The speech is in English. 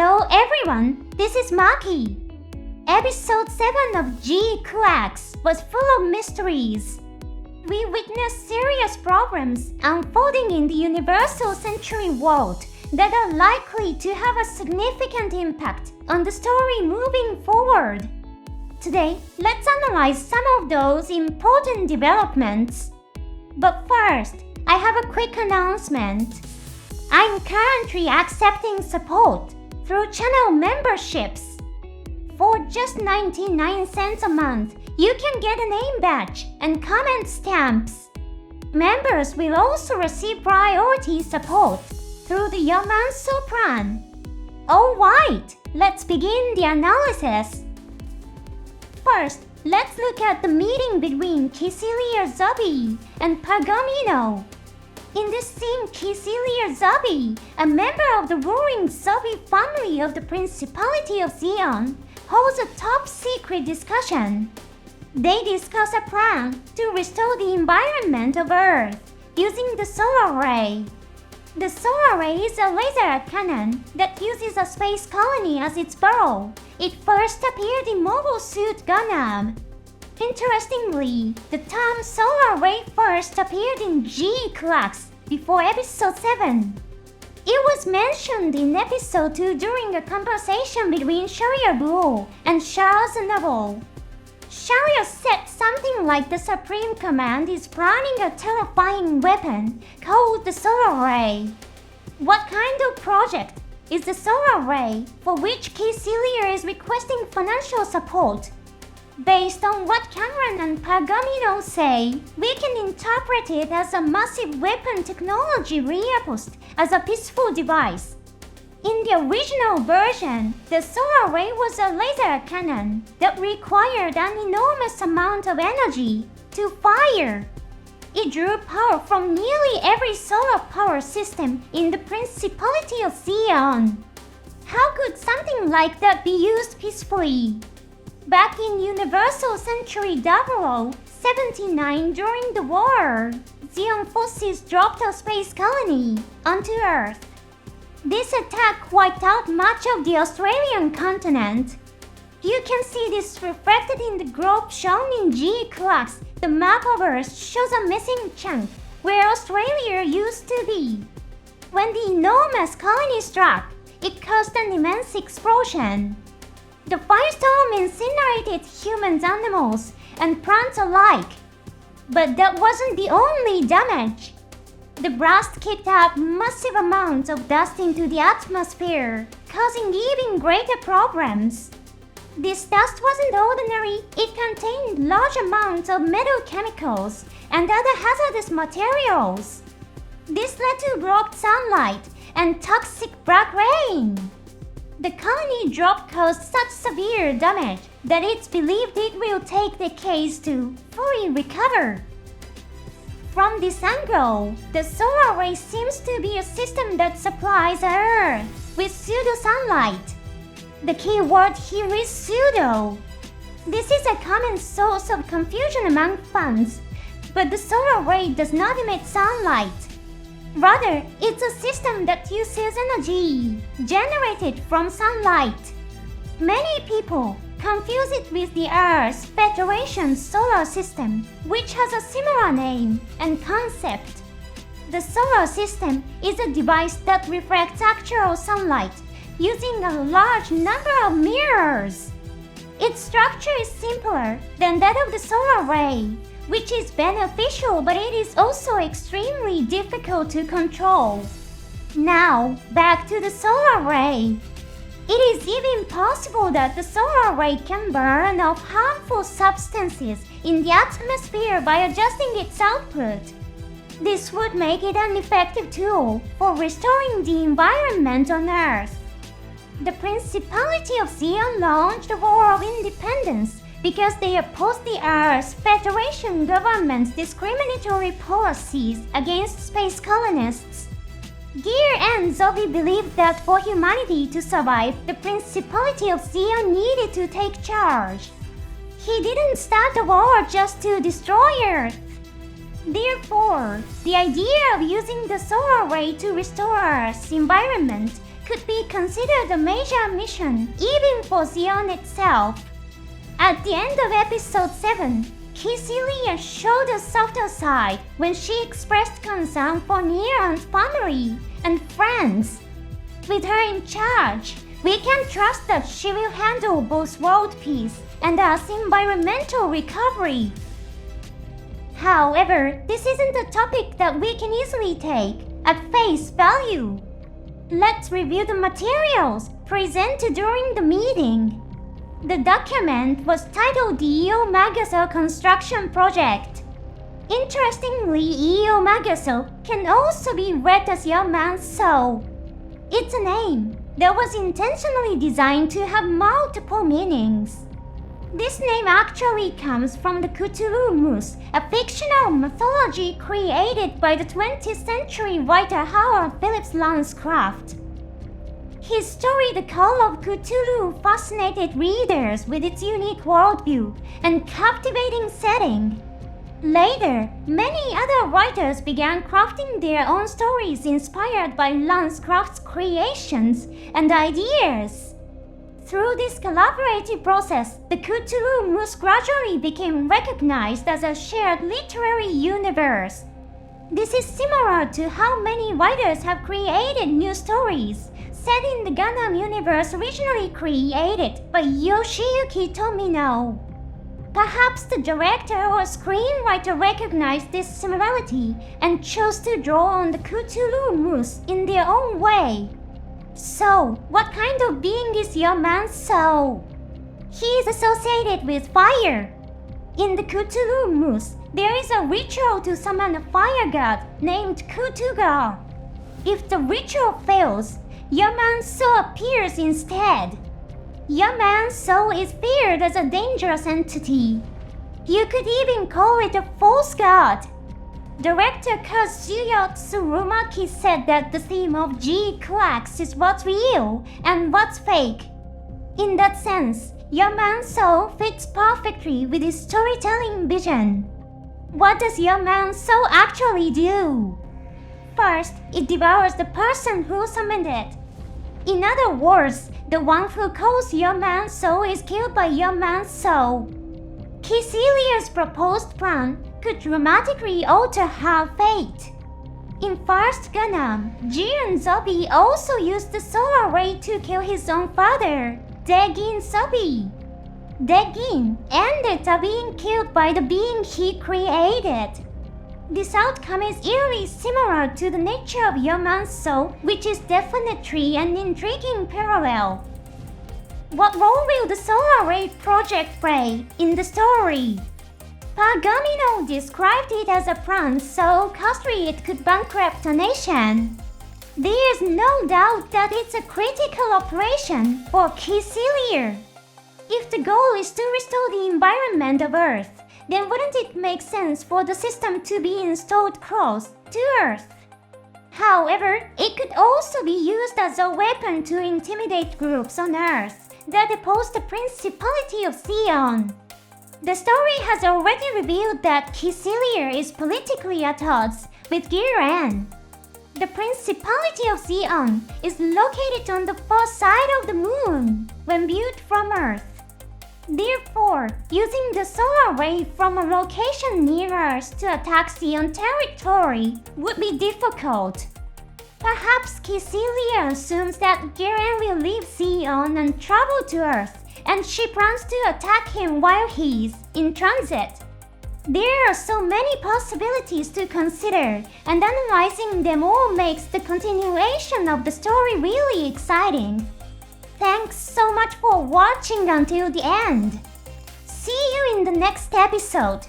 Hello everyone, this is Maki. Episode 7 of GQuuuuuuX was full of mysteries. We witnessed serious problems unfolding in the universal century world that are likely to have a significant impact on the story moving forward. Today, let's analyze some of those important developments. But first, I have a quick announcement. I'm currently accepting support through channel memberships. For just 99 cents a month, you can get a name badge and comment stamps. Members will also receive priority support through the Yamanso plan. Alright, let's begin the analysis. First, let's look at the meeting between Kycilia and Pergamino. In this scene, Kycilia, a member of the ruling Zombie family of the Principality of Xion, holds a top-secret discussion. They discuss a plan to restore the environment of Earth using the solar ray. The solar ray is a laser cannon that uses a space colony as its burrow. It first appeared in Mobile Suit Gundam. Interestingly, the term solar ray first appeared in GQuuuuuuX before episode 7. It was mentioned in episode 2 during a conversation between Shariabu and Charles Noble. Sharia said something like the Supreme Command is planning a terrifying weapon called the solar ray. What kind of project is the solar ray for which Kycilia is requesting financial support? Based on what Cameron and Pergamino say, we can interpret it as a massive weapon technology repurposed as a peaceful device. In the original version, the solar ray was a laser cannon that required an enormous amount of energy to fire. It drew power from nearly every solar power system in the Principality of Xion. How could something like that be used peacefully? Back in Universal Century 0079 during the war, Xion forces dropped a space colony onto Earth. This attack wiped out much of the Australian continent. You can see this reflected in the globe shown in GQuuuuuuX. The map of Earth shows a missing chunk where Australia used to be. When the enormous colony struck, it caused an immense explosion. The firestorm incinerated humans, animals, and plants alike. But that wasn't the only damage. The blast kicked up massive amounts of dust into the atmosphere, causing even greater problems. This dust wasn't ordinary, it contained large amounts of metal chemicals and other hazardous materials. This led to blocked sunlight and toxic black rain. The colony drop caused such severe damage that it's believed it will take decades to fully recover. From this angle, the solar ray seems to be a system that supplies Earth with pseudo-sunlight. The key word here is pseudo. This is a common source of confusion among fans, but the solar ray does not emit sunlight. Rather, it's a system that uses energy generated from sunlight. Many people confuse it with the Earth's Federation solar system, which has a similar name and concept. The solar system is a device that reflects actual sunlight using a large number of mirrors. Its structure is simpler than that of the solar ray, which is beneficial, but it is also extremely difficult to control. Now, back to the solar ray. It is even possible that the solar ray can burn off harmful substances in the atmosphere by adjusting its output. This would make it an effective tool for restoring the environment on Earth. The Principality of Xion launched a war of independence because they opposed the Earth's Federation government's discriminatory policies against space colonists. Gear and Zombie believed that for humanity to survive, the Principality of Xion needed to take charge. He didn't start the war just to destroy Earth. Therefore, the idea of using the solar ray to restore Earth's environment could be considered a major mission even for Zeon itself. At the end of episode 7, Kycilia showed a softer side when she expressed concern for Neon's family and friends. With her in charge, we can trust that she will handle both world peace and Earth's environmental recovery. However, this isn't a topic that we can easily take at face value. Let's review the materials presented during the meeting. The document was titled the EO Magaso Construction Project. Interestingly, EO Magaso can also be read as Young Man's Soul. It's a name that was intentionally designed to have multiple meanings. This name actually comes from the GQuuuuuuuX, a fictional mythology created by the 20th century writer Howard Phillips Lovecraft. His story The Call of Cthulhu fascinated readers with its unique worldview and captivating setting. Later, many other writers began crafting their own stories inspired by Lovecraft's creations and ideas. Through this collaborative process, the GQuuuuuuuX gradually became recognized as a shared literary universe. This is similar to how many writers have created new stories set in the Gundam universe originally created by Yoshiyuki Tomino. Perhaps the director or screenwriter recognized this similarity and chose to draw on the GQuuuuuuuX in their own way. So, what kind of being is Young Man's Soul? He is associated with fire. In the GQuuuuuuuuX, there is a ritual to summon a fire god named Kutugar. If the ritual fails, Young Man's Soul appears instead. Young Man's Soul is feared as a dangerous entity. You could even call it a false god. Director Kazuya Tsurumaki said that the theme of GQuuuuuuX is what's real and what's fake. In that sense, Young Man's Soul fits perfectly with his storytelling vision. What does Young Man's Soul actually do? First, it devours the person who summoned it. In other words, the one who calls Young Man's Soul is killed by Young Man's Soul. Kycilia's proposed plan could dramatically alter her fate. In First Gundam, Jiren Zobi also used the solar ray to kill his own father, Degin Zobi. Degin ended up being killed by the being he created. This outcome is eerily similar to the nature of Young Man's Soul, which is definitely an intriguing parallel. What role will the Solar Ray project play in the story? Pagamino described it as a plan so costly it could bankrupt a nation. There's no doubt that it's a critical operation for Kycilia. If the goal is to restore the environment of Earth, then wouldn't it make sense for the system to be installed close to Earth? However, it could also be used as a weapon to intimidate groups on Earth that oppose the Principality of Zeon. The story has already revealed that Kycilia is politically at odds with Giran. The Principality of Zeon is located on the far side of the moon when viewed from Earth. Therefore, using the solar ray from a location near Earth to attack Zeon territory would be difficult. Perhaps Kycilia assumes that Giran will leave Zeon and travel to Earth, and she plans to attack him while he's in transit. There are so many possibilities to consider, and analyzing them all makes the continuation of the story really exciting. Thanks so much for watching until the end. See you in the next episode.